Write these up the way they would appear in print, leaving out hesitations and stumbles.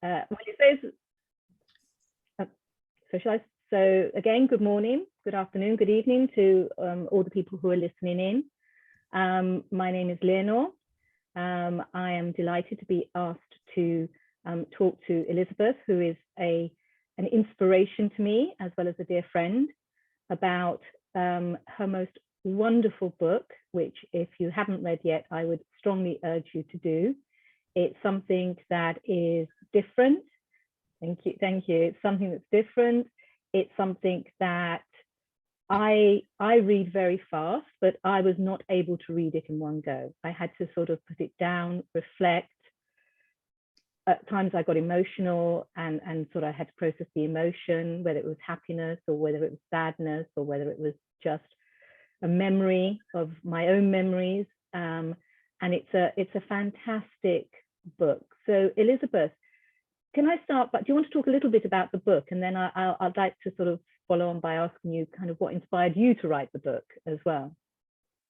Well, it says, so again, good morning, good afternoon, good evening to all the people who are listening in. My name is Leonor. I am delighted to be asked to talk to Elizabeth, who is an inspiration to me, as well as a dear friend, about her most wonderful book, which if you haven't read yet, I would strongly urge you to do. It's something that is different. Thank you. It's something that's different. It's something that I read very fast, but I was not able to read it in one go. I had to sort of put it down, reflect. At times I got emotional and sort of had to process the emotion, whether it was happiness or whether it was sadness or whether it was just a memory of my own memories. And it's a fantastic book. So Elizabeth, can I start, but do you want to talk a little bit about the book? And then I'd like to sort of follow on by asking you kind of what inspired you to write the book as well.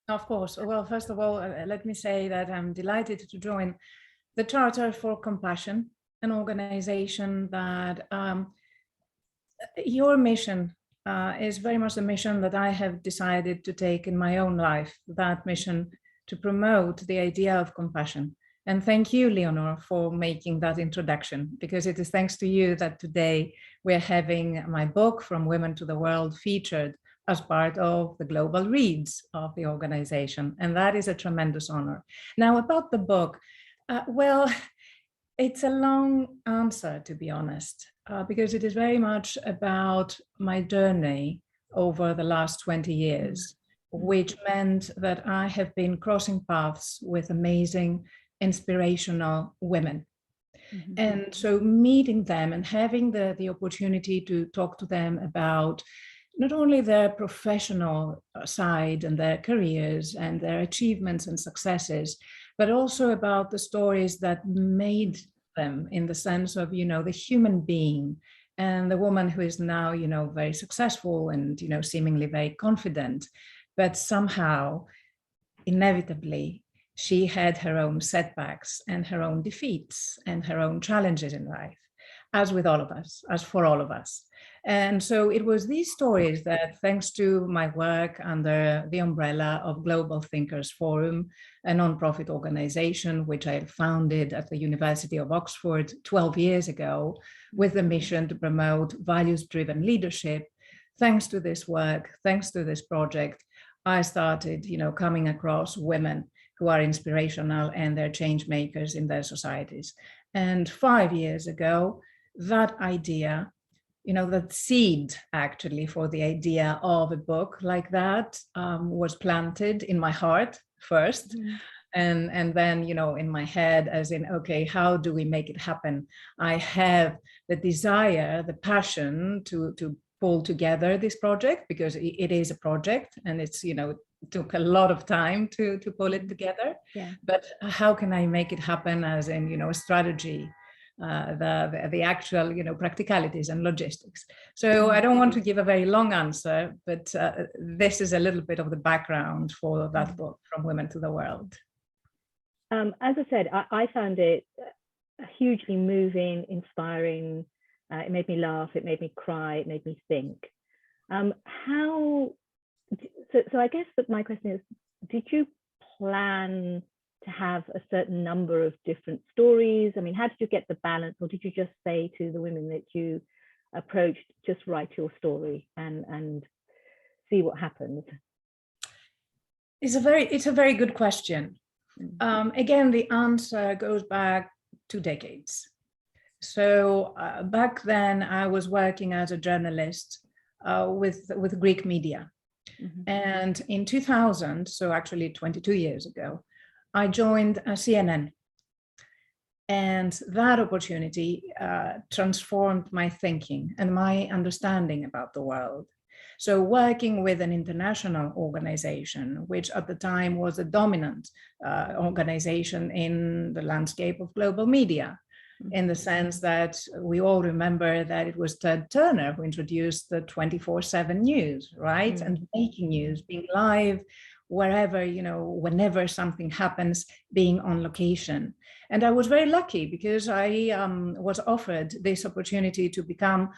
Of course. Well, first of all, let me say that I'm delighted to join the Charter for Compassion, an organization that your mission is very much the mission that I have decided to take in my own life, that mission to promote the idea of compassion. And thank you, Leonor, for making that introduction, because it is thanks to you that today we're having my book, From Women to the World, featured as part of the global reads of the organization. And that is a tremendous honor. Now, about the book, well, it's a long answer, to be honest, because it is very much about my journey over the last 20 years, which meant that I have been crossing paths with amazing, inspirational women. Mm-hmm. And so meeting them and having the opportunity to talk to them about not only their professional side and their careers and their achievements and successes, but also about the stories that made them, in the sense of, the human being and the woman who is now, very successful and, seemingly very confident, but somehow, inevitably, she had her own setbacks and her own defeats and her own challenges in life, as with all of us, as for all of us. And so it was these stories that, thanks to my work under the umbrella of Global Thinkers Forum, a nonprofit organization which I founded at the University of Oxford 12 years ago, with the mission to promote values-driven leadership. Thanks to this work, thanks to this project, I started, coming across women who are inspirational and they're change makers in their societies. And 5 years ago, that idea, that seed actually for the idea of a book like that was planted in my heart first. Mm-hmm. And then, in my head, as in, okay, how do we make it happen? I have the desire, the passion to pull together this project, because it is a project and it's, it took a lot of time to pull it together. Yeah. But how can I make it happen, as in, a strategy, the actual, practicalities and logistics. So I don't want to give a very long answer, but this is a little bit of the background for that book, From Women to the World. As I said, I found it hugely moving, inspiring. It made me laugh, it made me cry, it made me think. So I guess that my question is, did you plan to have a certain number of different stories? I mean, how did you get the balance, or did you just say to the women that you approached, just write your story and see what happens? It's a very good question. Again, the answer goes back 2 decades. So back then I was working as a journalist with Greek media. Mm-hmm. And in 2000, so actually 22 years ago, I joined CNN. And that opportunity transformed my thinking and my understanding about the world. So working with an international organization, which at the time was a dominant organization in the landscape of global media, in the sense that we all remember that it was Ted Turner who introduced the 24/7 news, right? And making news, being live wherever, whenever something happens, being on location. And I was very lucky because I was offered this opportunity to become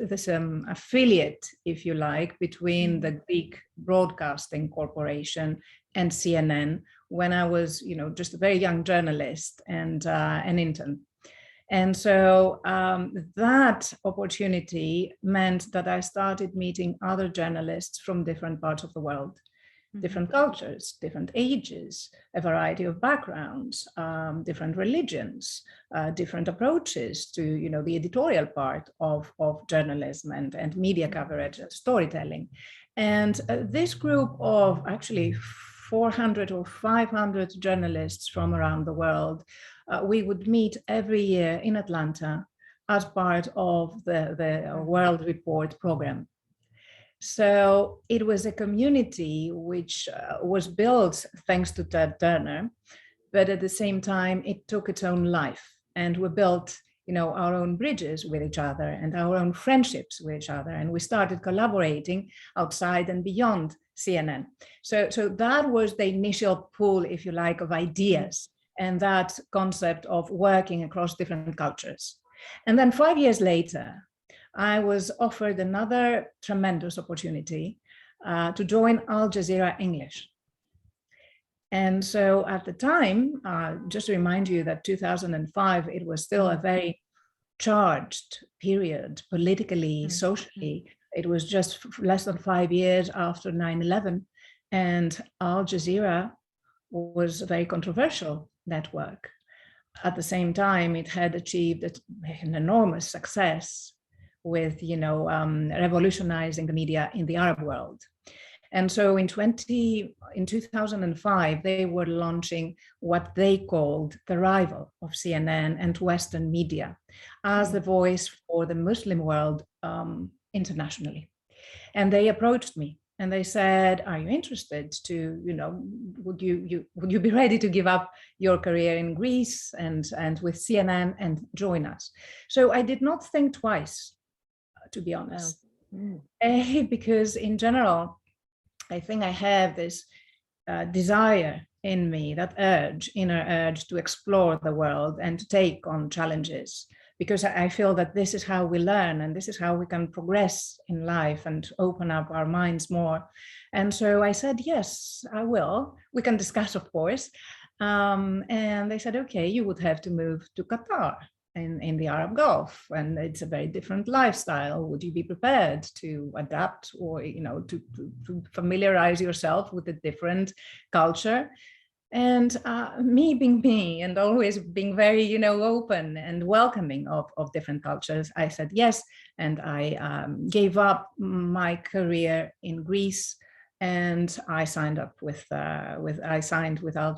this affiliate, if you like, between the Greek Broadcasting Corporation and CNN when I was, just a very young journalist and an intern. And so that opportunity meant that I started meeting other journalists from different parts of the world, different cultures, different ages, a variety of backgrounds, different religions, different approaches to, the editorial part of journalism and media coverage and storytelling. And this group of actually 400 or 500 journalists from around the world, we would meet every year in Atlanta as part of the World Report program. So it was a community which was built thanks to Ted Turner, but at the same time, it took its own life, and we built, our own bridges with each other and our own friendships with each other. And we started collaborating outside and beyond CNN. So that was the initial pool, if you like, of ideas and that concept of working across different cultures. And then 5 years later, I was offered another tremendous opportunity to join Al Jazeera English. And so at the time, just to remind you that 2005, it was still a very charged period, politically, socially. It was just less than 5 years after 9/11. And Al Jazeera was a very controversial network. At the same time, it had achieved an enormous success with, revolutionizing the media in the Arab world. And so in 2005, they were launching what they called the rival of CNN and Western media as the voice for the Muslim world internationally. And they approached me and they said, are you interested to, would you be ready to give up your career in Greece and with CNN and join us? So I did not think twice, to be honest. Because in general, I think I have this desire in me, that inner urge to explore the world and to take on challenges, because I feel that this is how we learn and this is how we can progress in life and open up our minds more. And so I said, yes, I will. We can discuss, of course. And they said, okay, you would have to move to Qatar in the Arab Gulf, and it's a very different lifestyle. Would you be prepared to adapt or, to familiarize yourself with a different culture? And me being me and always being very, open and welcoming of different cultures, I said yes. And I gave up my career in Greece and I signed up with Al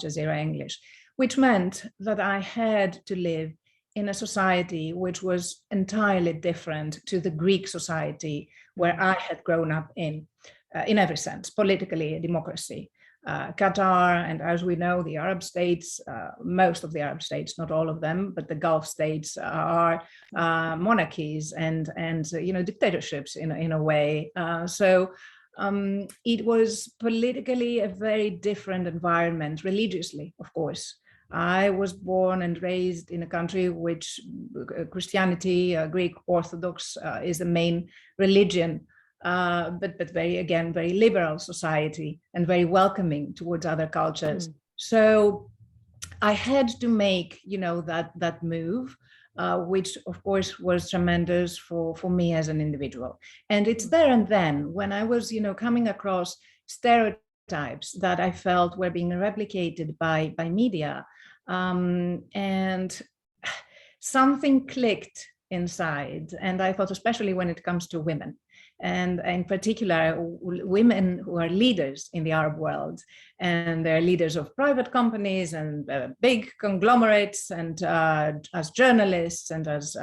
Jazeera English, which meant that I had to live in a society which was entirely different to the Greek society where I had grown up in every sense, politically, democracy. Qatar, and as we know, the Arab states, most of the Arab states, not all of them, but the Gulf states are monarchies and dictatorships in a way. So it was politically a very different environment, religiously, of course. I was born and raised in a country which Christianity, Greek Orthodox is the main religion, but very liberal society and very welcoming towards other cultures. So I had to make, that move, which of course was tremendous for me as an individual. And it's there and then when I was, coming across stereotypes that I felt were being replicated by media. And something clicked inside. And I thought, especially when it comes to women, and in particular, women who are leaders in the Arab world, and they're leaders of private companies and big conglomerates, and as journalists and as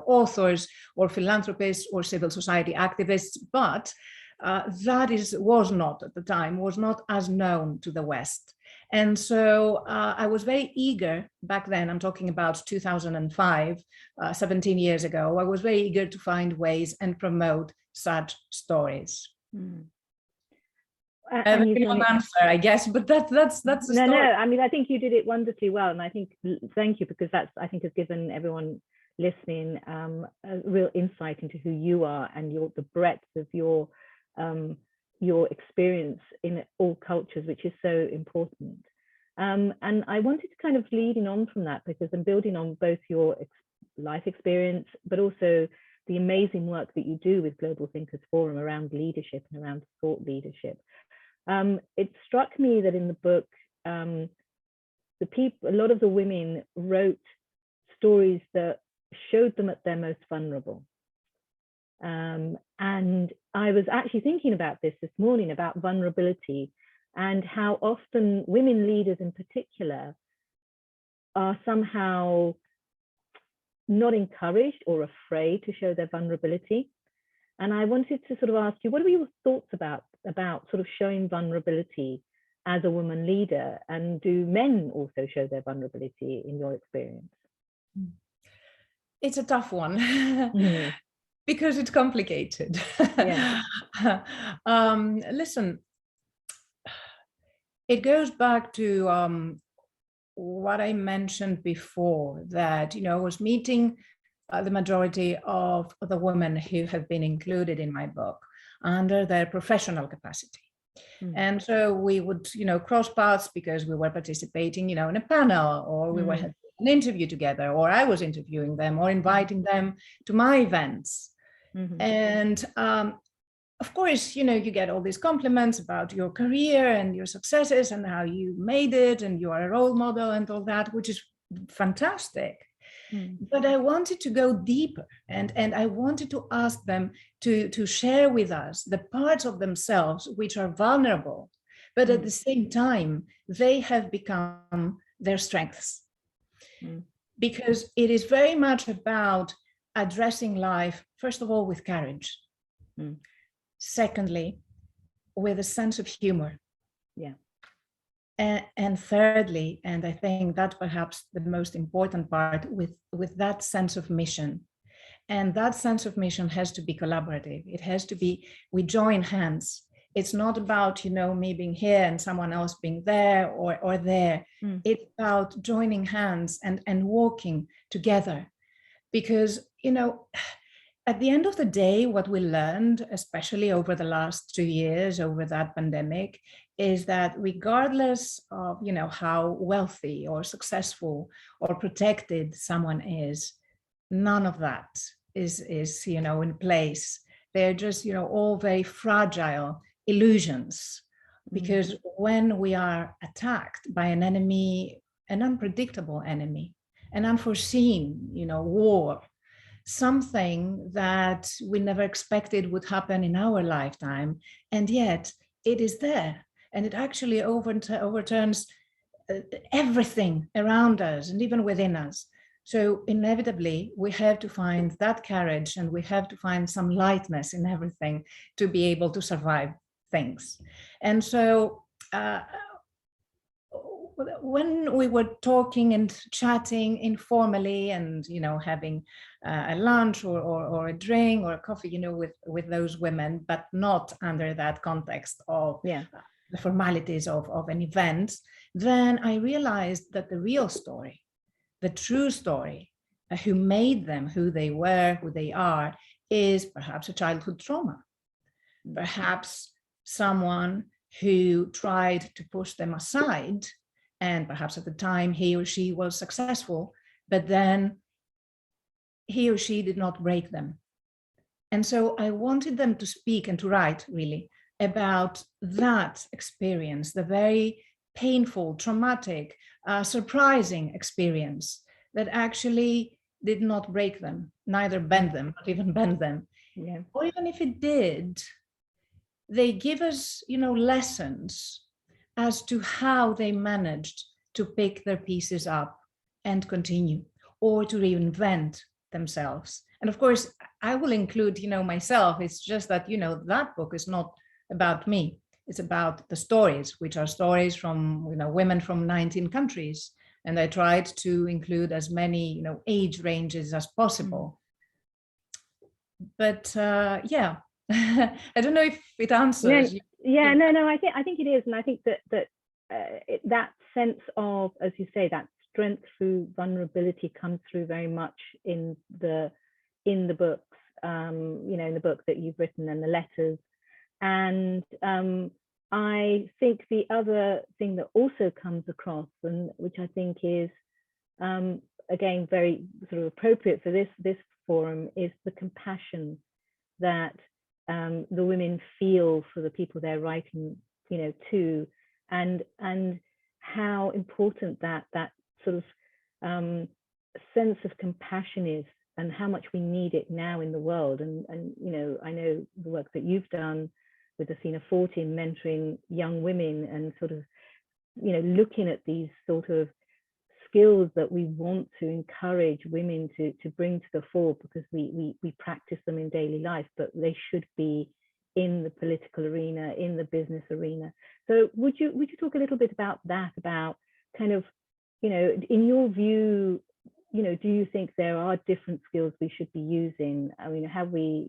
authors or philanthropists or civil society activists, but that was not at the time, was not as known to the West. And so I was very eager back then, I'm talking about 2005, 17 years ago, I was very eager to find ways and promote such stories. And you've done it. Answer, I guess, but that's the story. No, I mean, I think you did it wonderfully well, and I think thank you, because that's, I think, has given everyone listening a real insight into who you are and the breadth of your experience in all cultures, which is so important. And I wanted to kind of leading on from that, because I'm building on both your life experience, but also the amazing work that you do with Global Thinkers Forum around leadership and around thought leadership. It struck me that in the book, a lot of the women wrote stories that showed them at their most vulnerable. And I was actually thinking about this morning, about vulnerability, and how often women leaders in particular are somehow not encouraged or afraid to show their vulnerability. And I wanted to sort of ask you, what are your thoughts about sort of showing vulnerability as a woman leader? And do men also show their vulnerability in your experience? It's a tough one because it's complicated. Yeah. Listen, it goes back to what I mentioned before, that, I was meeting the majority of the women who have been included in my book under their professional capacity. And so we would, cross paths because we were participating, in a panel, or we were having an interview together, or I was interviewing them or inviting them to my events. And of course, you get all these compliments about your career and your successes and how you made it and you are a role model and all that, which is fantastic. But I wanted to go deeper, and I wanted to ask them to share with us the parts of themselves which are vulnerable, but at the same time, they have become their strengths. Because it is very much about addressing life, first of all, with courage. Secondly, with a sense of humor. Yeah. And thirdly, and I think that's perhaps the most important part, with that sense of mission. And that sense of mission has to be collaborative. It has to be, we join hands. It's not about, me being here and someone else being there or there. It's about joining hands and walking together. Because, at the end of the day, what we learned, especially over the last 2 years, over that pandemic, is that regardless of, how wealthy or successful or protected someone is, none of that is in place. They're just, all very fragile illusions. Because when we are attacked by an enemy, an unpredictable enemy, an unforeseen, war, something that we never expected would happen in our lifetime, and yet it is there, and it actually overturns everything around us and even within us. So inevitably, we have to find that courage, and we have to find some lightness in everything to be able to survive things. And so when we were talking and chatting informally and, having a lunch or a drink or a coffee, with those women, but not under that context of the formalities of an event, then I realized that the real story, the true story, who made them who they were, who they are, is perhaps a childhood trauma. Perhaps someone who tried to push them aside, and perhaps at the time he or she was successful, but then he or she did not break them. And so I wanted them to speak and to write really about that experience, the very painful, traumatic, surprising experience that actually did not break them, neither bend them, not even bend them. Yeah. Or even if it did, they give us, lessons as to how they managed to pick their pieces up and continue, or to reinvent themselves. And of course, I will include, myself. It's just that, that book is not about me. It's about the stories, which are stories from, women from 19 countries. And I tried to include as many, age ranges as possible. But I don't know if it answers. Yeah, no, I think it is, and I think that that sense of, as you say, that strength through vulnerability comes through very much in the books, in the book that you've written and the letters. And I think the other thing that also comes across, and which I think is again very sort of appropriate for this forum, is the compassion that the women feel for the people they're writing, to, and how important that sort of sense of compassion is, and how much we need it now in the world. And I know the work that you've done with Athena 14, mentoring young women, and sort of looking at these sort of skills that we want to encourage women to bring to the fore, because we practice them in daily life, but they should be in the political arena, in the business arena. So would you talk a little bit about that, about kind of, in your view, do you think there are different skills we should be using? I mean, have we,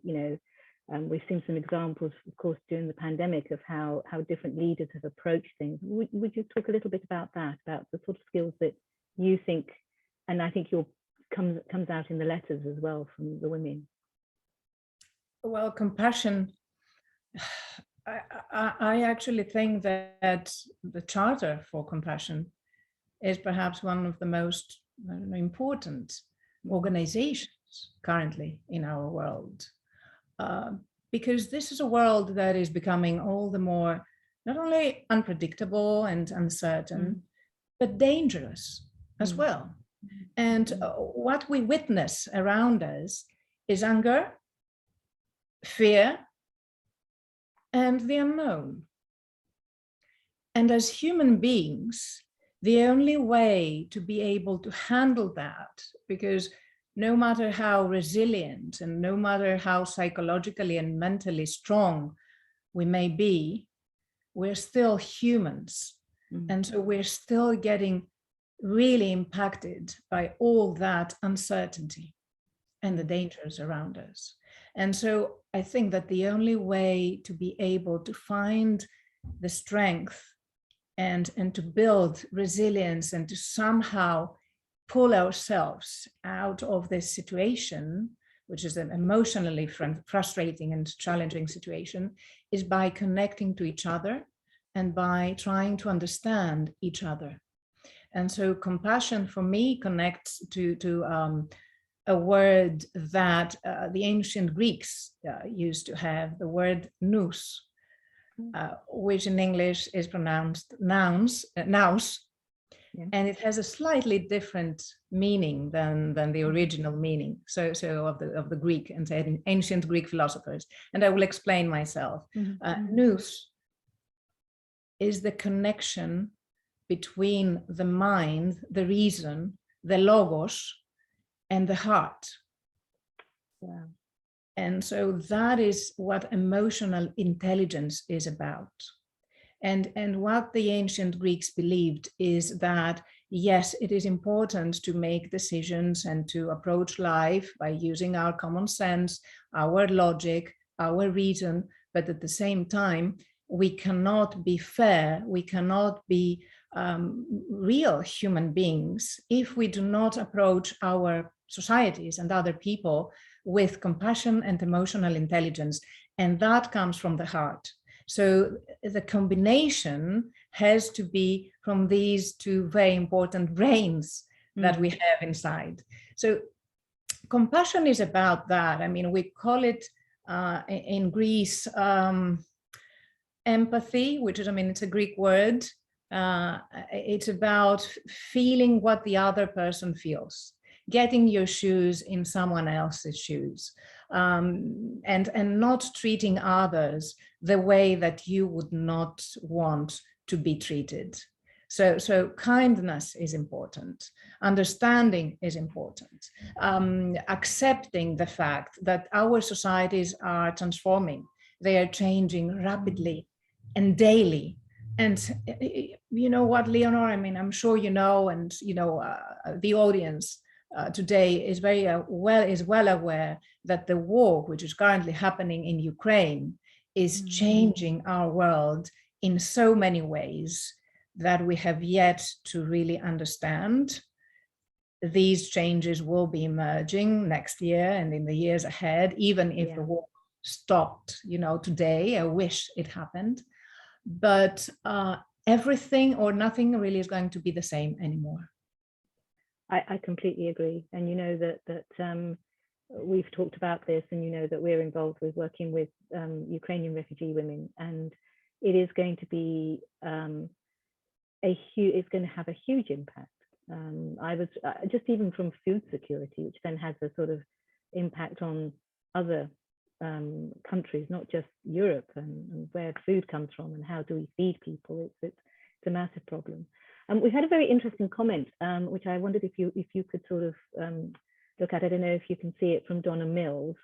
we've seen some examples, of course, during the pandemic, of how different leaders have approached things. Would you talk a little bit about that, about the sort of skills that you think, and I think comes out in the letters as well from the women? Well, compassion, I actually think that the Charter for Compassion is perhaps one of the most important organizations currently in our world, because this is a world that is becoming all the more not only unpredictable and uncertain, but dangerous as well. And what we witness around us is anger, fear, and the unknown. And as human beings, the only way to be able to handle that, because no matter how resilient and no matter how psychologically and mentally strong we may be, we're still humans. And so we're still getting really impacted by all that uncertainty and the dangers around us. And so I think that the only way to be able to find the strength and to build resilience and to somehow pull ourselves out of this situation, which is an emotionally frustrating and challenging situation, is by connecting to each other and by trying to understand each other. And so compassion for me connects to a word that the ancient Greeks used to have, the word nous, which in English is pronounced nous, yeah. And it has a slightly different meaning than the original meaning. So of the Greek and ancient Greek philosophers. And I will explain myself. Nous is the connection between the mind, the reason, the logos, and the heart. Yeah. And so that is what emotional intelligence is about. And what the ancient Greeks believed is that, yes, it is important to make decisions and to approach life by using our common sense, our logic, our reason, but at the same time, we cannot be fair, we cannot be real human beings if we do not approach our societies and other people with compassion and emotional intelligence. And that comes from the heart. So the combination has to be from these two very important brains that we have inside. So compassion is about that. I mean, we call it in Greece empathy, which is, I mean, it's a Greek word. It's about feeling what the other person feels, getting your shoes in someone else's shoes, and not treating others the way that you would not want to be treated. So kindness is important, understanding is important, accepting the fact that our societies are transforming, they are changing rapidly and daily. And you know what, Leonor, I mean, I'm sure you know, and you know, the audience today is well aware that the war, which is currently happening in Ukraine, is changing our world in so many ways that we have yet to really understand. These changes will be emerging next year and in the years ahead, even if the war stopped, today. I wish it happened, but everything or nothing really is going to be the same anymore. I completely agree. And that we've talked about this, and that we're involved with working with Ukrainian refugee women, and it is going to be it's going to have a huge impact. I was just even from food security, which then has a sort of impact on other countries, not just Europe, and where food comes from and how do we feed people. It's a massive problem. We had a very interesting comment, which I wondered if you could sort of look at. I don't know if you can see it, from Donna Mills,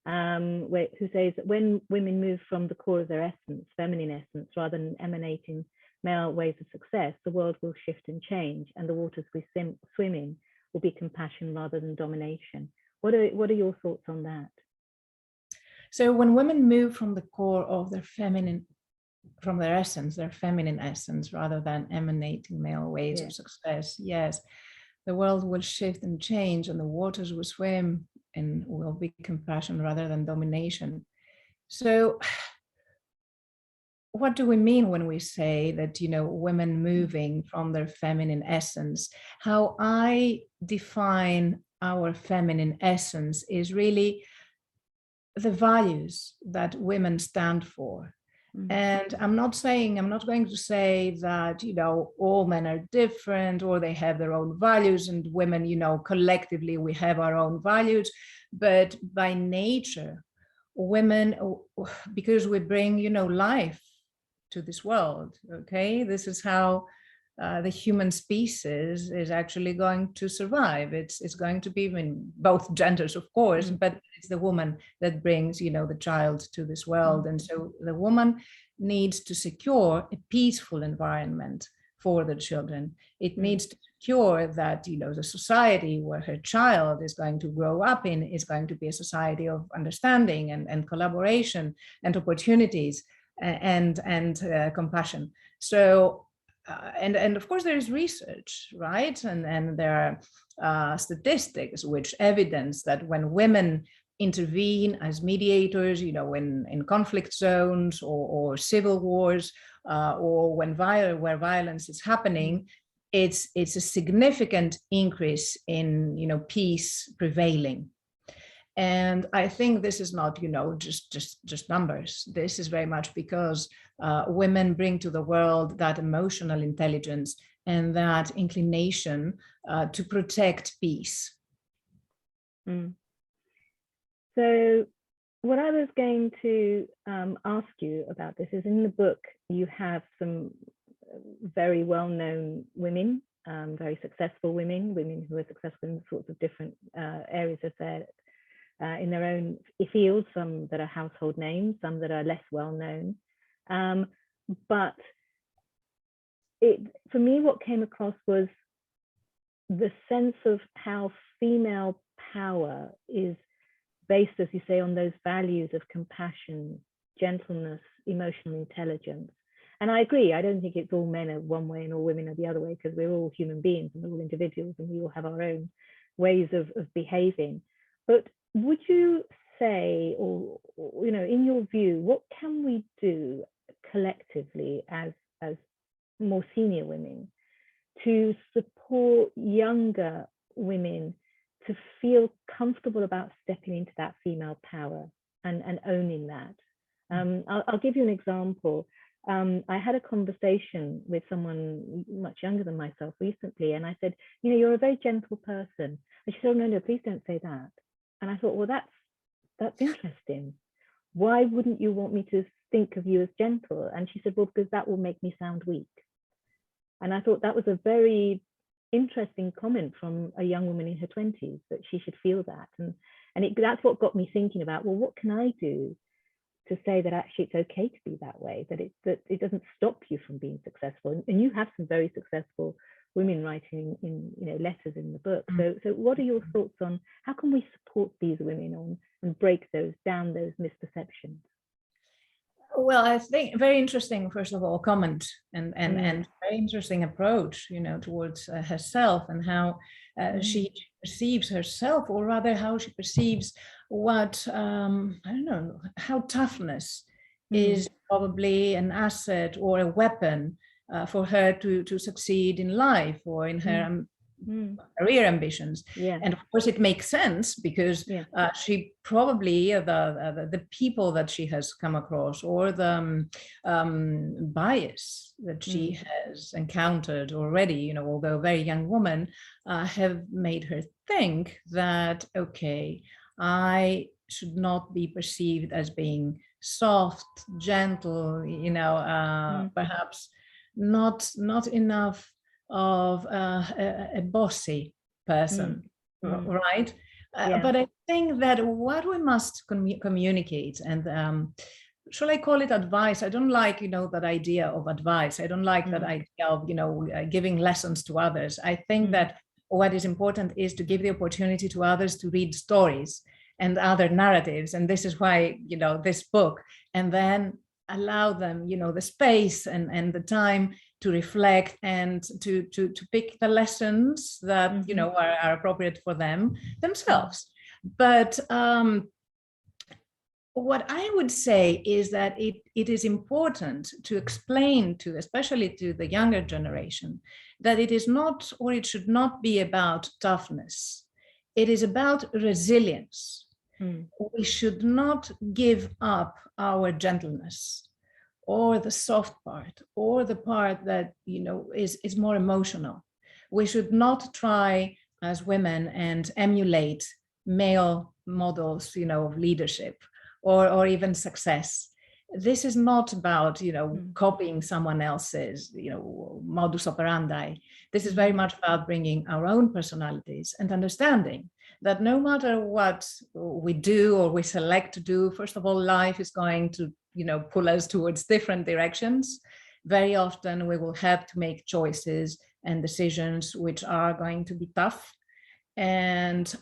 who says that when women move from the core of their essence, feminine essence, rather than emanating male ways of success, the world will shift and change, and the waters we swim in will be compassion rather than domination. What are your thoughts on that? So when women move from the core of their feminine, from their essence, their feminine essence, rather than emanating male ways of success, yes, the world will shift and change, and the waters will swim and will be compassion rather than domination. So what do we mean when we say that, women moving from their feminine essence? How I define our feminine essence is really the values that women stand for. And I'm not going to say that, all men are different or they have their own values, and women, collectively we have our own values, but by nature, women, because we bring, life to this world, okay? This is how the human species is actually going to survive. It's going to be in both genders, of course, but it's the woman that brings, the child to this world. And so the woman needs to secure a peaceful environment for the children. It needs to secure that, the society where her child is going to grow up in is going to be a society of understanding and collaboration and opportunities and compassion. So and of course there is research, right? And there are statistics which evidence that when women intervene as mediators, in conflict zones or civil wars, or where violence is happening, it's a significant increase in, peace prevailing. And I think this is not, just numbers. This is very much because women bring to the world that emotional intelligence and that inclination to protect peace. So what I was going to ask you about this is, in the book, you have some very well-known women, very successful women who are successful in sorts of different areas of their in their own fields, some that are household names, some that are less well known. But for me, what came across was the sense of how female power is based, as you say, on those values of compassion, gentleness, emotional intelligence. And I agree, I don't think it's all men are one way and all women are the other way, because we're all human beings and we're all individuals and we all have our own ways of behaving. But would you say, or in your view, what can we do collectively as more senior women to support younger women to feel comfortable about stepping into that female power and owning that? I'll give you an example. I had a conversation with someone much younger than myself recently, and I said, you're a very gentle person. And she said, oh, no, please don't say that. And I thought, well, that's interesting. Why wouldn't you want me to think of you as gentle? And she said, well, because that will make me sound weak. And I thought that was a very interesting comment from a young woman in her 20s, that she should feel that. And that's what got me thinking about, well, what can I do to say that actually it's okay to be that way, that it doesn't stop you from being successful. And you have some very successful women writing in letters in the book. So what are your thoughts on how can we support these women on and break down those misperceptions? Well, I think very interesting, first of all, comment and very interesting approach, you know, towards herself and how she perceives herself, or rather how she perceives what, I don't know, how toughness is probably an asset or a weapon for her to succeed in life or in her career ambitions. And of course it makes sense because she probably the people that she has come across, or the bias that she has encountered already, you know, although a very young woman, have made her think that, okay, I should not be perceived as being soft, gentle, you know, perhaps not enough of a bossy person, right? But I think that what we must communicate, and shall I call it advice? I don't like, you know, that idea of advice. I don't like that idea of, you know, giving lessons to others. I think that what is important is to give the opportunity to others to read stories and other narratives. And this is why, you know, this book, and then allow them, you know, the space and the time to reflect and to pick the lessons that, you know, are appropriate for them themselves. But what I would say is that it is important to explain to, especially to the younger generation, that it is not, or it should not be about toughness. It is about resilience. We should not give up our gentleness, or the soft part, or the part that, you know, is more emotional. We should not try as women and emulate male models, you know, of leadership or even success. This is not about, you know, copying someone else's, you know, modus operandi. This is very much about bringing our own personalities and understanding that no matter what we do or we select to do, first of all, life is going to, you know, pull us towards different directions. Very often we will have to make choices and decisions which are going to be tough. And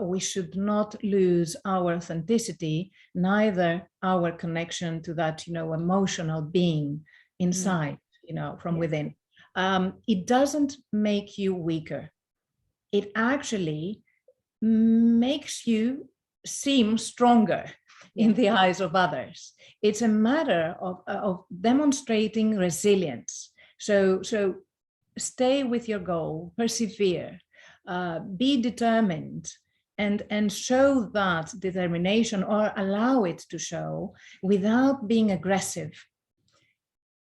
we should not lose our authenticity, neither our connection to that, you know, emotional being inside, you know, from within. It doesn't make you weaker. It actually makes you seem stronger in the eyes of others. It's a matter of demonstrating resilience. So stay with your goal, persevere, be determined, and show that determination, or allow it to show, without being aggressive.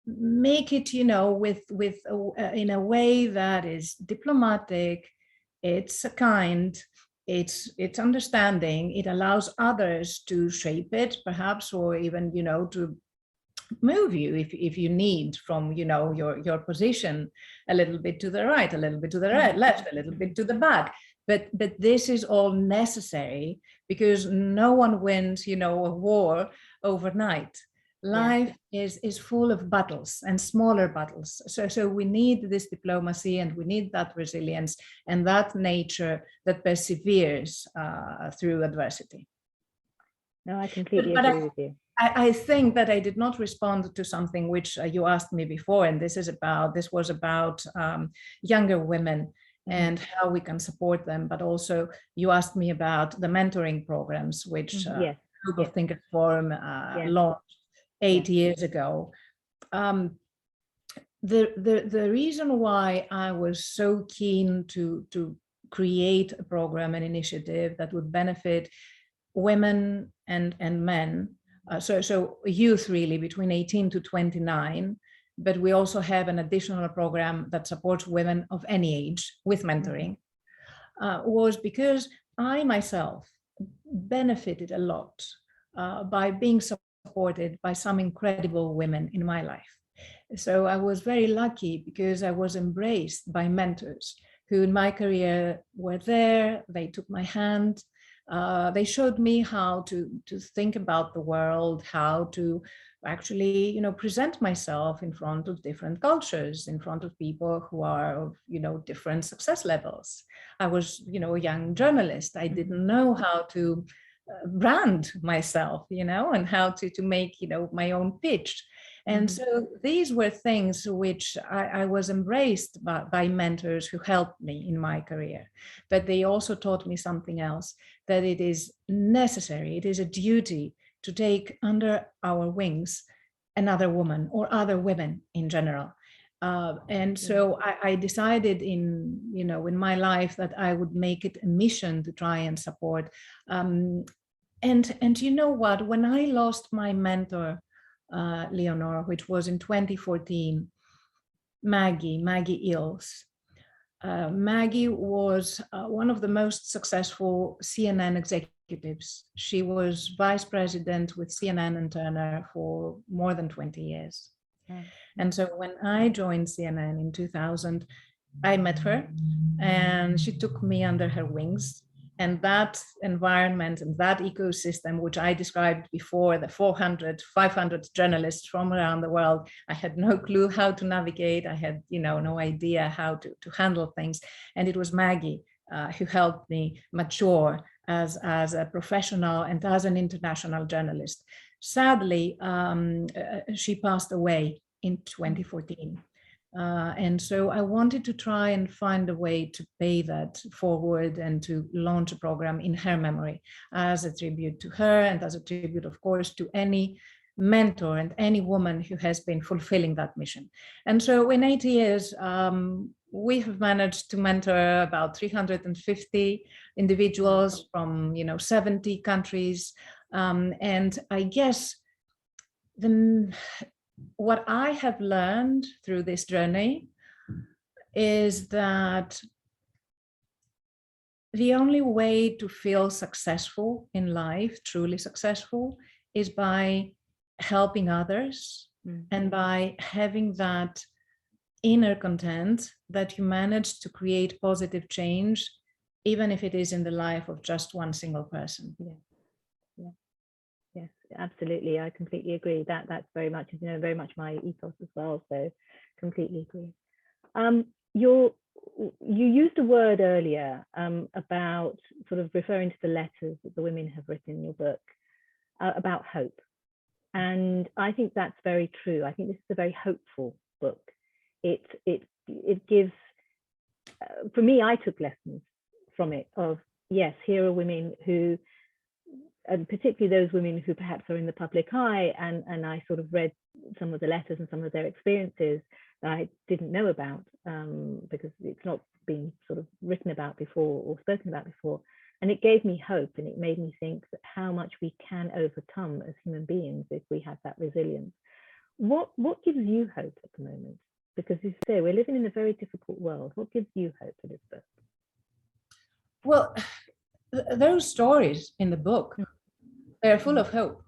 Make it, you know, with in a way that is diplomatic, it's kind, it's understanding. It allows others to shape it, perhaps, or even, you know, to move you if you need, from, you know, your position a little bit to the right, a little bit to the left, a little bit to the back. But this is all necessary, because no one wins, you know, a war overnight. Life is full of battles, and smaller battles. So we need this diplomacy, and we need that resilience, and that nature that perseveres through adversity. No, I completely agree with you. I think that I did not respond to something which you asked me before, and this was about younger women and how we can support them. But also you asked me about the mentoring programs, which Global Thinkers Forum launched 8 years ago. The reason why I was so keen to create a program, an initiative that would benefit women and men, so youth really between 18 to 29, but we also have an additional program that supports women of any age with mentoring, was because I myself benefited a lot by being supported by some incredible women in my life. So I was very lucky, because I was embraced by mentors who in my career were there. They took my hand. They showed me how to think about the world, how to actually, you know, present myself in front of different cultures, in front of people who are of, you know, different success levels. I was, you know, a young journalist. I didn't know how to brand myself, and how to make, my own pitch. And so these were things which I was embraced by mentors who helped me in my career. But they also taught me something else, that it is necessary, it is a duty to take under our wings another woman or other women in general. And so I decided in my life that I would make it a mission to try and support. And you know what, when I lost my mentor, Leonora, which was in 2014, Maggie Ills. Maggie was one of the most successful CNN executives. She was vice president with CNN and Turner for more than 20 years. And so when I joined CNN in 2000, I met her and she took me under her wings. And that environment and that ecosystem, which I described before, the 400, 500 journalists from around the world, I had no clue how to navigate. I had, no idea how to handle things. And it was Maggie who helped me mature as a professional and as an international journalist. Sadly, she passed away in 2014. And so I wanted to try and find a way to pay that forward and to launch a program in her memory as a tribute to her and as a tribute, of course, to any mentor and any woman who has been fulfilling that mission. And so in 8 years, we have managed to mentor about 350 individuals from 70 countries. And I guess what I have learned through this journey is that the only way to feel successful in life, truly successful, is by helping others and by having that inner content that you manage to create positive change, even if it is in the life of just one single person. Yes, absolutely. I completely agree. That's very much, very much my ethos as well. So completely agree. You used a word earlier about sort of referring to the letters that the women have written in your book about hope. And I think that's very true. I think this is a very hopeful book. It gives, for me, I took lessons from it of, yes, here are women who, and particularly those women who perhaps are in the public eye, and I sort of read some of the letters and some of their experiences that I didn't know about because it's not been sort of written about before or spoken about before. And it gave me hope, and it made me think that how much we can overcome as human beings if we have that resilience. What gives you hope at the moment? Because as you say, we're living in a very difficult world. What gives you hope, Elizabeth? Well, those stories in the book, they're full of hope.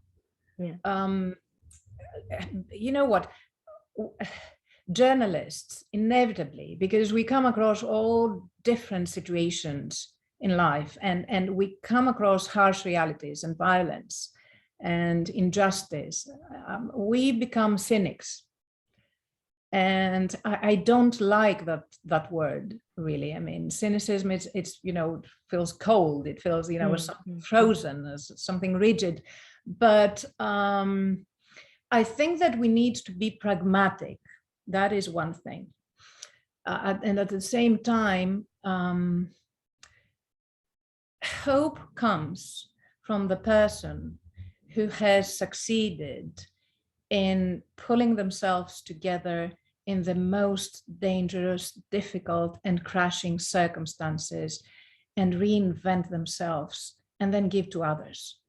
Yeah. You know what? Journalists, inevitably, because we come across all different situations in life, and we come across harsh realities and violence and injustice, we become cynics. And I don't like that word, really. I mean, cynicism, it's feels cold. It feels, as something frozen, as something rigid. But I think that we need to be pragmatic. That is one thing. And at the same time, hope comes from the person who has succeeded in pulling themselves together in the most dangerous, difficult, and crashing circumstances and reinvent themselves and then give to others.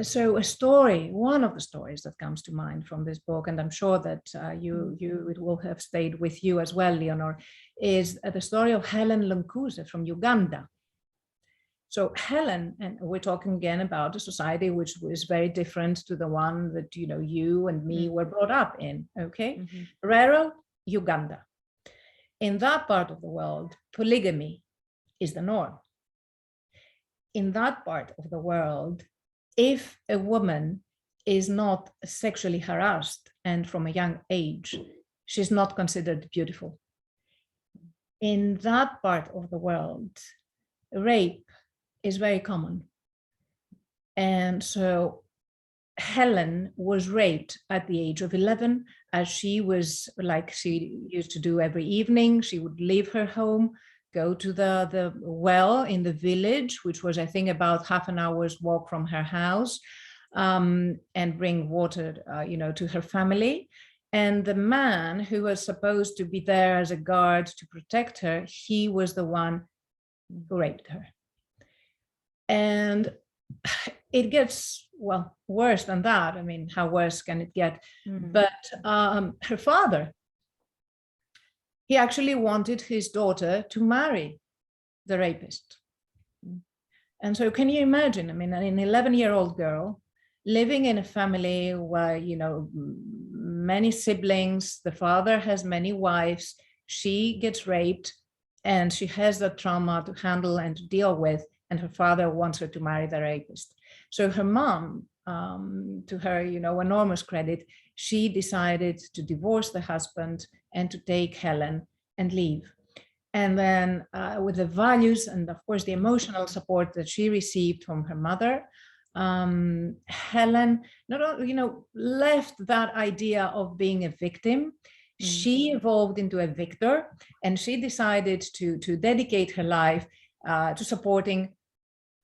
So a story, one of the stories that comes to mind from this book, and I'm sure that it will have stayed with you as well, Leonor, is the story of Helen Lunkuze from Uganda. So Helen, and we're talking again about a society which was very different to the one that you and me were brought up in, okay? Rural Uganda. In that part of the world, polygamy is the norm. In that part of the world, if a woman is not sexually harassed and from a young age, she's not considered beautiful. In that part of the world, rape is very common. And so Helen was raped at the age of 11, as she was, like she used to do every evening. She would leave her home, go to the well in the village, which was, I think, about half an hour's walk from her house, and bring water, to her family. And the man who was supposed to be there as a guard to protect her, he was the one who raped her. And it gets, well, worse than that. I mean, how worse can it get? But her father, he actually wanted his daughter to marry the rapist. And so can you imagine, I mean, an 11-year-old girl living in a family where, many siblings, the father has many wives, she gets raped, and she has that trauma to handle and to deal with, and her father wants her to marry the rapist. So her mom, to her, enormous credit, she decided to divorce the husband and to take Helen and leave. And then with the values and, of course, the emotional support that she received from her mother, Helen not only, left that idea of being a victim. She evolved into a victor, and she decided to dedicate her life to supporting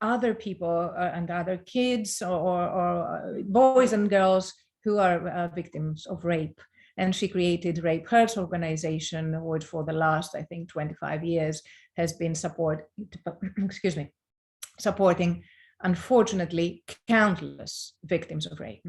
other people and other kids or boys and girls who are victims of rape. And she created Rape Hurts organization, which for the last, I think, 25 years has been supporting, unfortunately, countless victims of rape.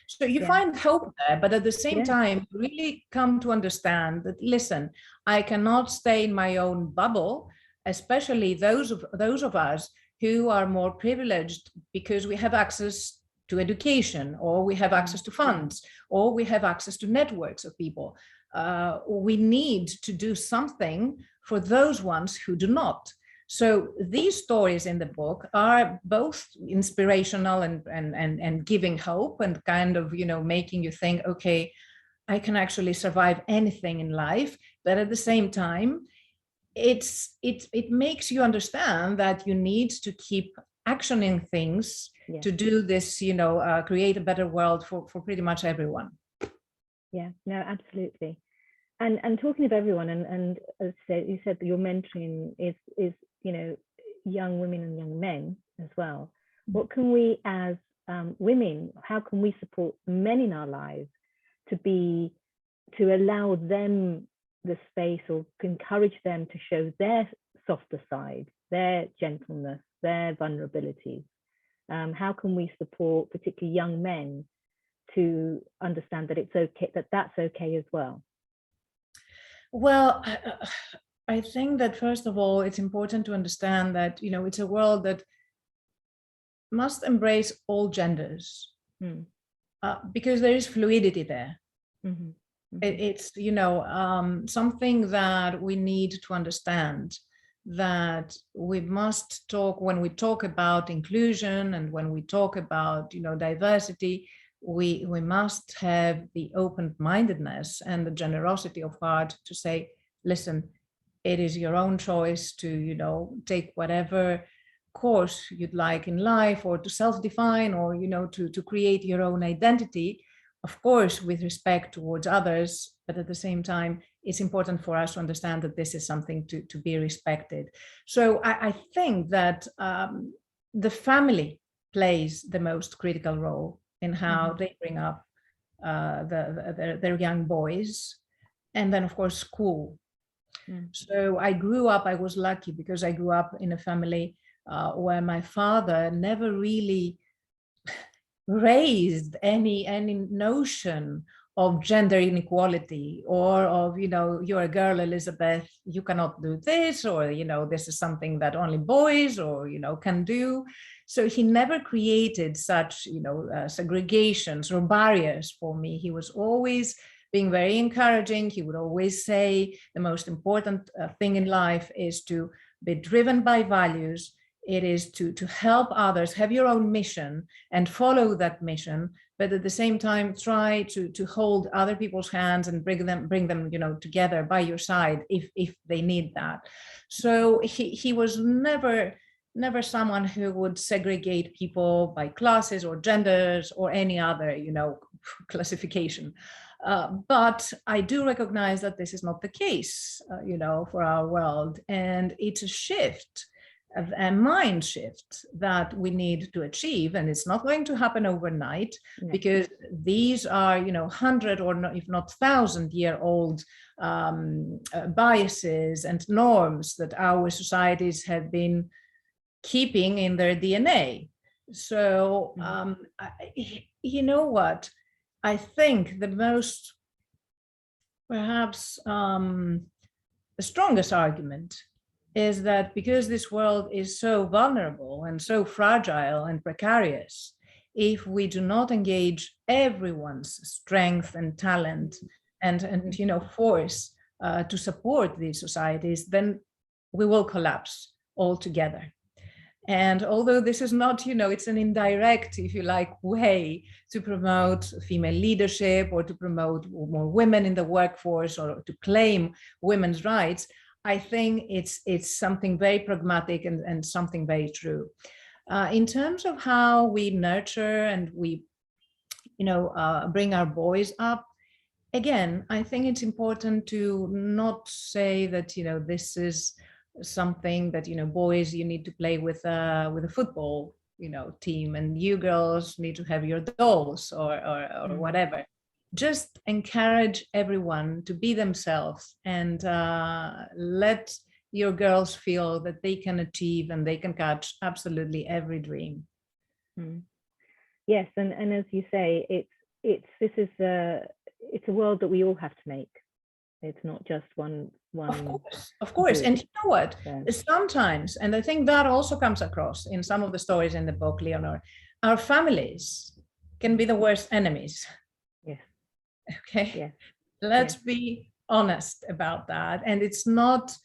So you find hope there, but at the same time, you really come to understand that, listen, I cannot stay in my own bubble, especially those of us who are more privileged because we have access to education, or we have access to funds, or we have access to networks of people. We need to do something for those ones who do not. So these stories in the book are both inspirational and giving hope and kind of, making you think, okay, I can actually survive anything in life. But at the same time, it makes you understand that you need to keep actioning things to do this, create a better world for pretty much everyone. Yeah, no, absolutely. And talking of everyone, and as you said, your mentoring is young women and young men as well. What can we as women, how can we support men in our lives to allow them the space, or encourage them to show their softer side, their gentleness, their vulnerabilities? How can we support particularly young men to understand that it's okay, that's okay as well? Well, I think that first of all, it's important to understand that, it's a world that must embrace all genders, because there is fluidity there. It's, something that we need to understand, that we must talk when we talk about inclusion and when we talk about, diversity, we must have the open-mindedness and the generosity of heart to say, listen, it is your own choice to, take whatever course you'd like in life, or to self-define, or, to create your own identity, of course, with respect towards others. But at the same time, it's important for us to understand that this is something to be respected. So I think that the family plays the most critical role in how they bring up their young boys. And then, of course, school. So I was lucky because I grew up in a family where my father never really raised any notion of gender inequality, or of, you're a girl, Elizabeth, you cannot do this, or, this is something that only boys, or, can do. So he never created such, segregations or barriers for me. He was always being very encouraging. He would always say the most important thing in life is to be driven by values. It is to help others, have your own mission and follow that mission, but at the same time, try to hold other people's hands and bring them, together by your side if they need that. So he was never never someone who would segregate people by classes or genders or any other, classification. But I do recognize that this is not the case, for our world. And it's a shift, a mind shift that we need to achieve. And it's not going to happen overnight, because these are, 100 or not, if not 1,000-year-old biases and norms that our societies have been keeping in their DNA. So, you know what? I think the most, perhaps, the strongest argument is that because this world is so vulnerable and so fragile and precarious, if we do not engage everyone's strength and talent and force to support these societies, then we will collapse altogether. And although this is not, it's an indirect, if you like, way to promote female leadership or to promote more women in the workforce or to claim women's rights, I think it's something very pragmatic and something very true. In terms of how we nurture and we, bring our boys up, again, I think it's important to not say that, this is something that, boys, you need to play with a football, team, and you girls need to have your dolls or whatever. Just encourage everyone to be themselves and let your girls feel that they can achieve and they can catch absolutely every dream. Yes, and as you say, it's a world that we all have to make. It's not just one. Of course. And you know what? Sometimes, and I think that also comes across in some of the stories in the book, Leonor, our families can be the worst enemies. Yes. Okay. Yes. Let's be honest about that. And it's not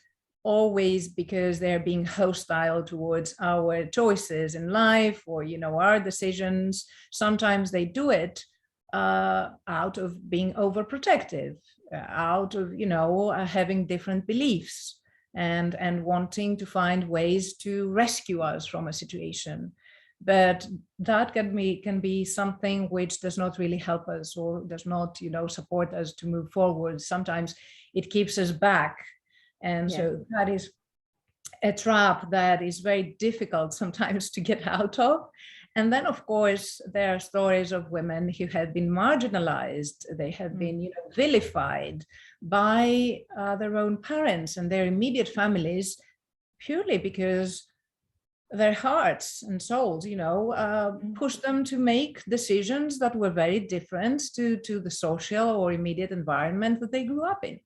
always because they're being hostile towards our choices in life or, our decisions. Sometimes they do it out of being overprotective, out of, having different beliefs and wanting to find ways to rescue us from a situation. But that can be something which does not really help us or does not, support us to move forward. Sometimes it keeps us back. And so that is a trap that is very difficult sometimes to get out of. And then, of course, there are stories of women who have been marginalized. They have been, vilified by their own parents and their immediate families, purely because their hearts and souls, pushed them to make decisions that were very different to the social or immediate environment that they grew up in.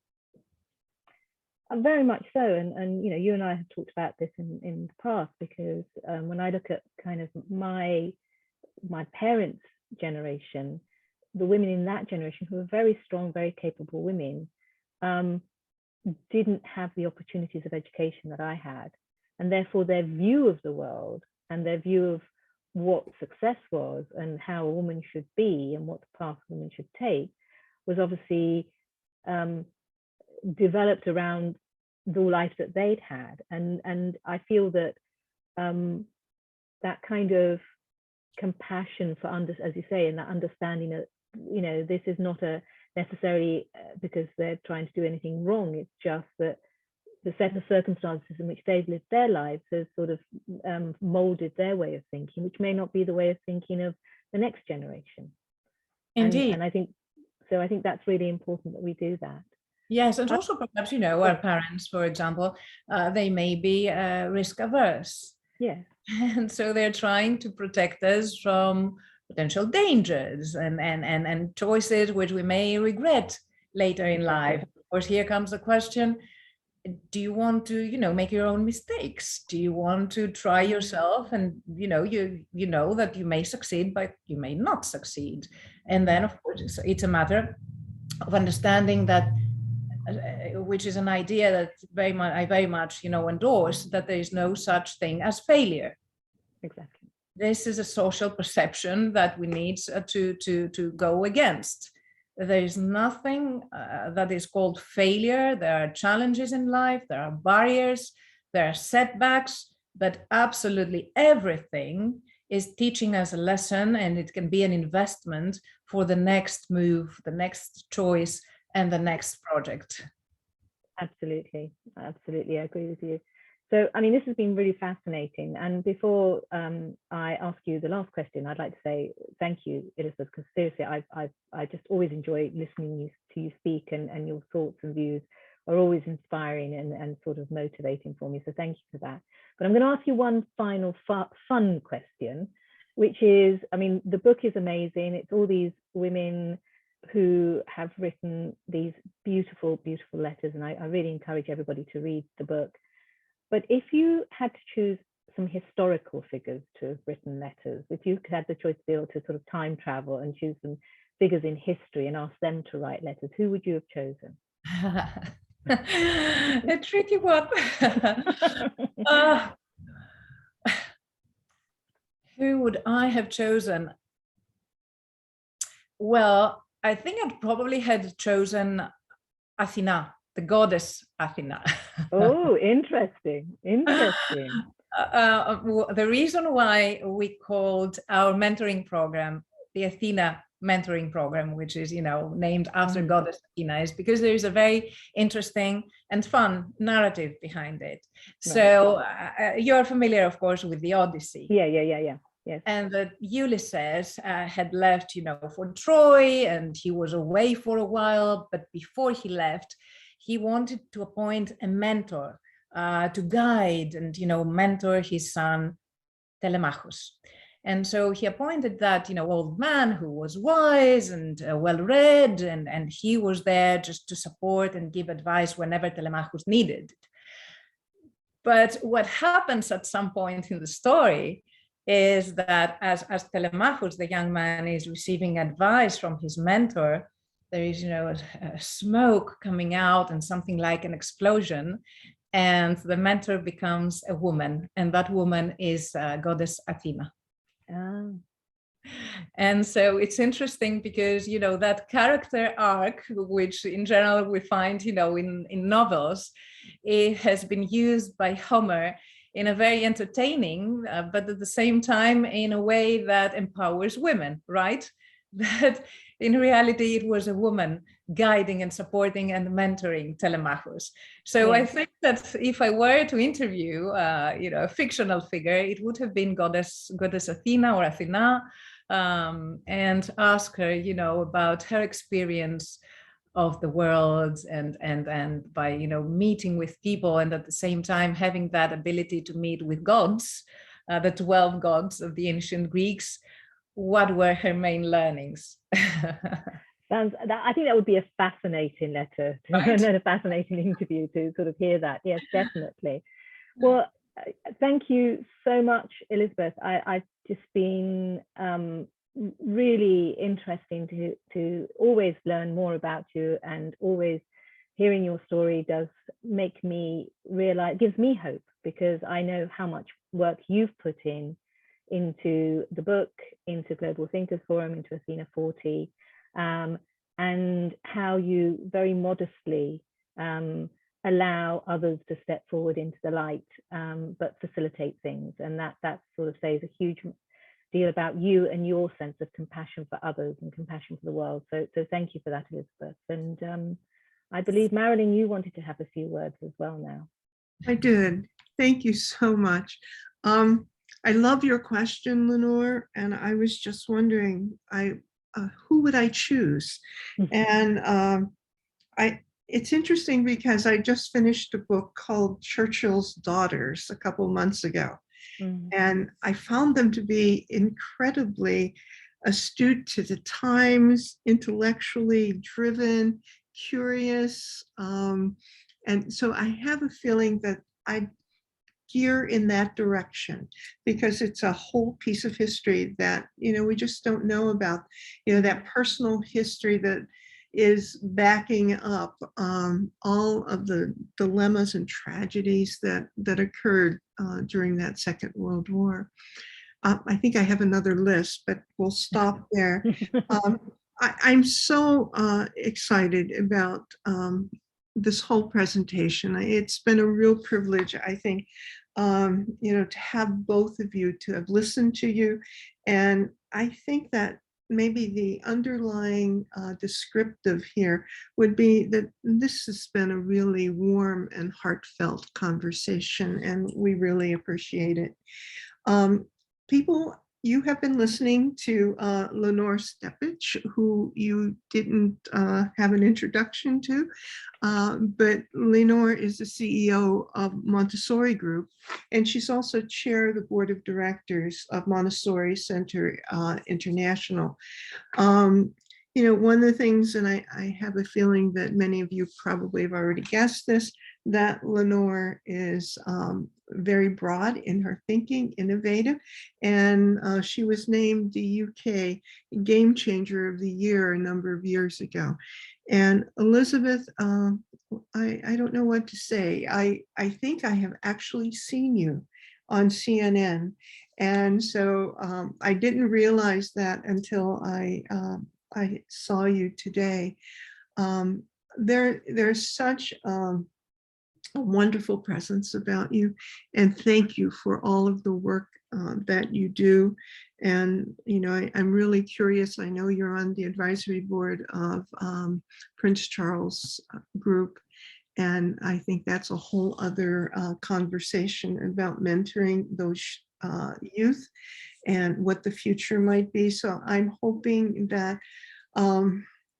Very much so, and you and I have talked about this in the past, because when I look at kind of my parents' generation, the women in that generation who were very strong, very capable women, didn't have the opportunities of education that I had, and therefore their view of the world and their view of what success was and how a woman should be and what the path a woman should take was obviously developed around the life that they'd had, and I feel that that kind of compassion for as you say, and that understanding that this is not necessarily because they're trying to do anything wrong. It's just that the set of circumstances in which they've lived their lives has sort of molded their way of thinking, which may not be the way of thinking of the next generation. Indeed, and I think that's really important that we do that. Yes, and also perhaps, our parents, for example, they may be risk averse. Yeah. And so they're trying to protect us from potential dangers and choices which we may regret later in life. Of course, here comes the question, do you want to, make your own mistakes? Do you want to try yourself? And, you know that you may succeed, but you may not succeed. And then, of course, it's a matter of understanding that, which is an idea that I very much endorse, that there is no such thing as failure. Exactly. This is a social perception that we need to go against. There is nothing that is called failure. There are challenges in life, there are barriers, there are setbacks, but absolutely everything is teaching us a lesson, and it can be an investment for the next move, the next choice, and the next project. Absolutely, absolutely, I agree with you. So, I mean, this has been really fascinating. And before I ask you the last question, I'd like to say thank you, Elizabeth, because seriously, I just always enjoy listening to you speak, and your thoughts and views are always inspiring and sort of motivating for me. So thank you for that. But I'm going to ask you one final fun question, which is, I mean, the book is amazing. It's all these women who have written these beautiful, beautiful letters. And I really encourage everybody to read the book. But if you had to choose some historical figures to have written letters, if you could have the choice to be able to sort of time travel and choose some figures in history and ask them to write letters, who would you have chosen? A tricky one. Who would I have chosen? Well, I think I'd probably have chosen Athena, the goddess Athena. Oh, interesting, interesting. The reason why we called our mentoring program the Athena mentoring program, which is, named after goddess Athena, is because there is a very interesting and fun narrative behind it. Right. So you're familiar, of course, with the Odyssey. Yeah. Yes. And that Ulysses had left, for Troy, and he was away for a while. But before he left, he wanted to appoint a mentor to guide and, mentor his son Telemachus. And so he appointed that, old man who was wise and well-read, and he was there just to support and give advice whenever Telemachus needed it. But what happens at some point in the story is that as Telemachus, the young man, is receiving advice from his mentor, there is, a smoke coming out and something like an explosion, and the mentor becomes a woman, and that woman is goddess Athena. Oh. And so it's interesting because, that character arc, which in general we find, in novels, it has been used by Homer in a very entertaining, but at the same time, in a way that empowers women, right? That in reality, it was a woman guiding and supporting and mentoring Telemachus. So I think that if I were to interview, a fictional figure, it would have been goddess Athena or Athena, and ask her, about her experience of the world and by, meeting with people, and at the same time having that ability to meet with gods, the 12 gods of the ancient Greeks. What were her main learnings? I think that would be a fascinating letter, right? And a fascinating interview to sort of hear that. Yes, definitely. Well, thank you so much, Elizabeth. I've just been really interesting to always learn more about you, and always hearing your story does make me realize, gives me hope, because I know how much work you've put into the book, into Global Thinkers Forum, into Athena 40, and how you very modestly allow others to step forward into the light, but facilitate things. And that sort of says a huge deal about you and your sense of compassion for others and compassion for the world. So thank you for that, Elizabeth. And I believe, Marilyn, you wanted to have a few words as well now. I did. Thank you so much. I love your question, Lenore, and I was just wondering, who would I choose? And it's interesting because I just finished a book called Churchill's Daughters a couple months ago, and I found them to be incredibly astute to the times, intellectually driven, curious, and so I have a feeling that I gear in that direction, because it's a whole piece of history that, we just don't know about, that personal history that is backing up all of the dilemmas and tragedies that occurred during that Second World War. I think I have another list, but we'll stop there. I'm so excited about this whole presentation. It's been a real privilege, I think, to have both of you, to have listened to you. And I think that maybe the underlying descriptive here would be that this has been a really warm and heartfelt conversation, and we really appreciate it. People, you have been listening to Lenore Stepich, who you didn't have an introduction to, but Lenore is the CEO of Montessori Group, and she's also chair of the board of directors of Montessori Center International. One of the things, and I have a feeling that many of you probably have already guessed this, that Lenore is very broad in her thinking, innovative, and she was named the UK Game Changer of the Year a number of years ago. And Elizabeth, I don't know what to say. I think I have actually seen you on CNN. And so I didn't realize that until I saw you today. There's such a wonderful presence about you, and thank you for all of the work that you do. And I'm really curious. I know you're on the advisory board of Prince Charles Group, and I think that's a whole other conversation about mentoring those youth and what the future might be. So I'm hoping that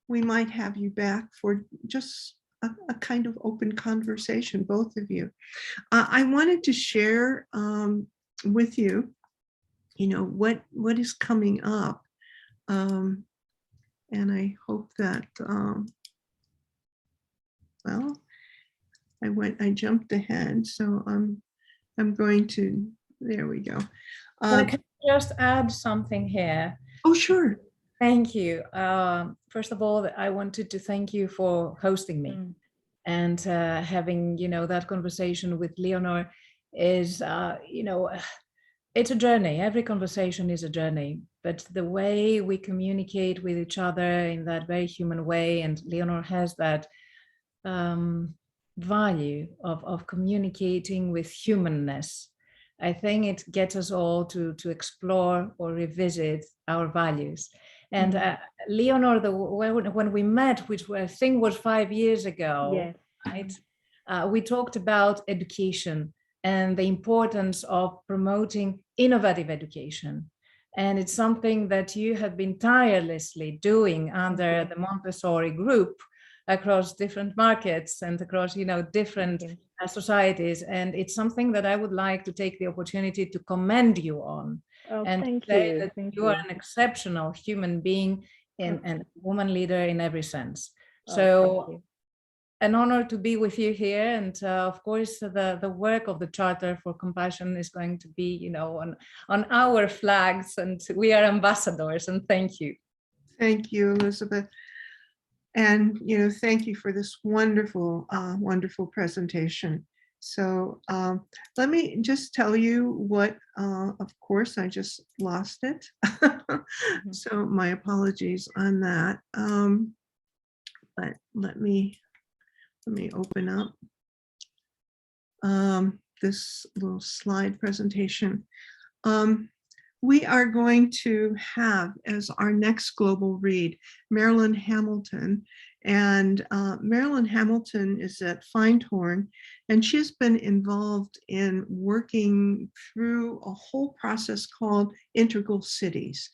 we might have you back for just a kind of open conversation, both of you. I wanted to share with you, what is coming up. And I hope that, well, I jumped ahead, so I'm going to, there we go. Can I just add something here? Oh, sure. Thank you. First of all, I wanted to thank you for hosting me and having, that conversation with Leonor is, it's a journey. Every conversation is a journey, but the way we communicate with each other in that very human way, and Leonor has that value of communicating with humanness. I think it gets us all to explore or revisit our values. And Leonor, when we met, which I think was 5 years ago, yes. Right? We talked about education and the importance of promoting innovative education. And it's something that you have been tirelessly doing under the Montessori Group across different markets and across, different societies. And it's something that I would like to take the opportunity to commend you on. And say that you are an exceptional human being and woman leader in every sense. So an honor to be with you here. And of course, the work of the Charter for Compassion is going to be, on our flags, and we are ambassadors, and thank you. Thank you, Elizabeth. And, thank you for this wonderful, wonderful presentation. So let me just tell you what, of course, I just lost it. So my apologies on that. But let me open up this little slide presentation. We are going to have as our next global read, Marilyn Hamilton. And Marilyn Hamilton is at Findhorn, and she's been involved in working through a whole process called Integral Cities.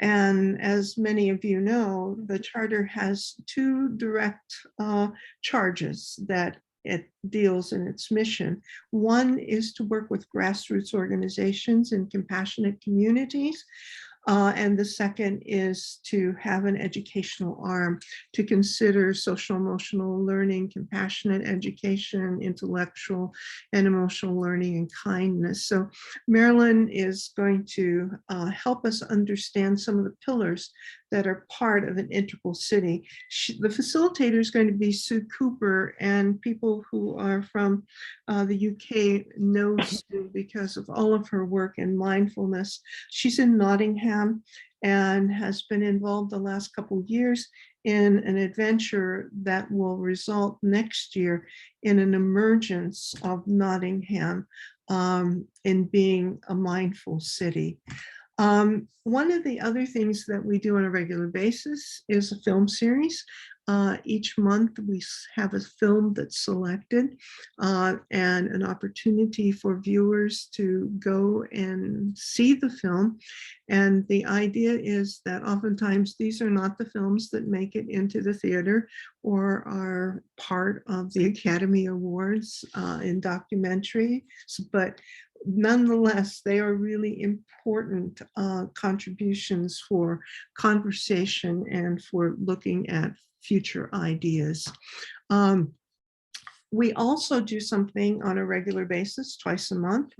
And as many of you know, the Charter has two direct charges that it deals in its mission. One is to work with grassroots organizations and compassionate communities. And the second is to have an educational arm to consider social emotional learning, compassionate education, intellectual and emotional learning, and kindness. So Marilyn is going to help us understand some of the pillars that are part of an integral city. The facilitator is going to be Sue Cooper, and people who are from the UK know Sue because of all of her work in mindfulness. She's in Nottingham and has been involved the last couple of years in an adventure that will result next year in an emergence of Nottingham in being a mindful city. One of the other things that we do on a regular basis is a film series. Each month we have a film that's selected and an opportunity for viewers to go and see the film. And the idea is that oftentimes these are not the films that make it into the theater or are part of the Academy Awards in documentary, but nonetheless, they are really important contributions for conversation and for looking at future ideas. We also do something on a regular basis, twice a month.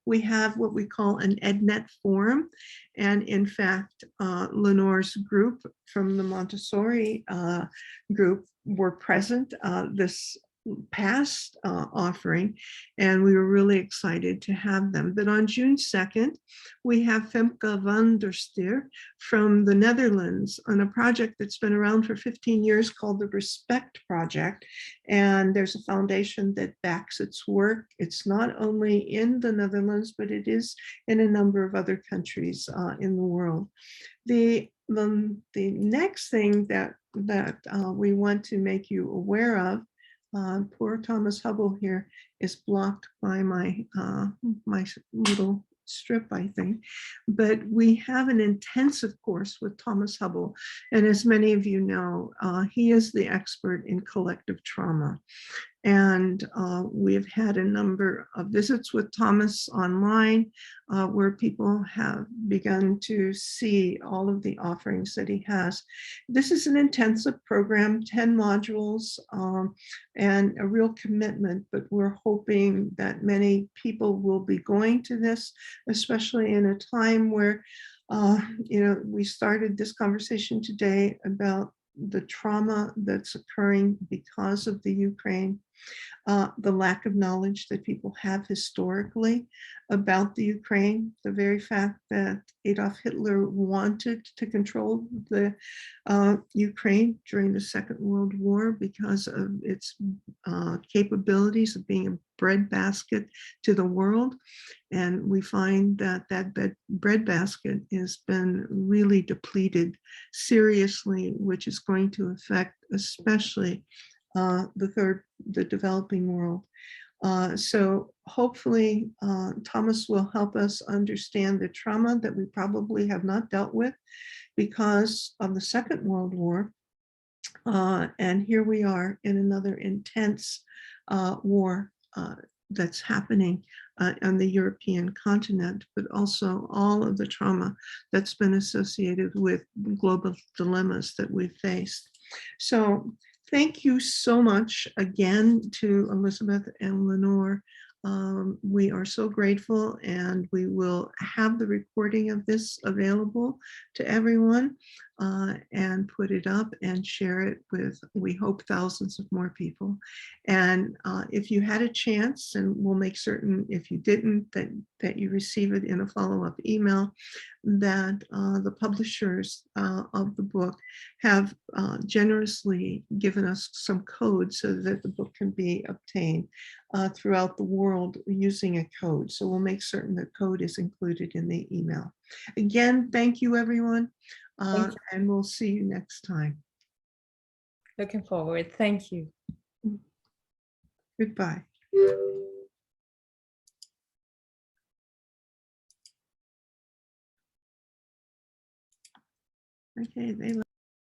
We have what we call an EdNet forum. And in fact, Lenore's group from the Montessori group were present this past offering, and we were really excited to have them. But on June 2nd, we have Femke van der Stier from the Netherlands on a project that's been around for 15 years called the Respect Project. And there's a foundation that backs its work. It's not only in the Netherlands, but it is in a number of other countries in the world. The next thing that we want to make you aware of, poor Thomas Hubble here is blocked by my my little strip, I think, but we have an intensive course with Thomas Hubble. And as many of you know, he is the expert in collective trauma. And we've had a number of visits with Thomas online where people have begun to see all of the offerings that he has. This is an intensive program, 10 modules, and a real commitment, but we're hoping that many people will be going to this, especially in a time where, we started this conversation today about the trauma that's occurring because of the Ukraine, the lack of knowledge that people have historically about the Ukraine, the very fact that Adolf Hitler wanted to control the Ukraine during the Second World War because of its capabilities of being a breadbasket to the world. And we find that that breadbasket has been really depleted seriously, which is going to affect especially the developing world. So hopefully Thomas will help us understand the trauma that we probably have not dealt with because of the Second World War. And here we are in another intense war that's happening on the European continent, but also all of the trauma that's been associated with global dilemmas that we've faced. So thank you so much again to Elizabeth and Lenore. We are so grateful, and we will have the recording of this available to everyone and put it up and share it with, we hope, thousands of more people. And if you had a chance, and we'll make certain if you didn't, that you receive it in a follow-up email, that the publishers of the book have generously given us some code so that the book can be obtained throughout the world using a code. So we'll make certain that code is included in the email. Again, thank you, everyone. And we'll see you next time. Looking forward. Thank you. Goodbye. Okay, they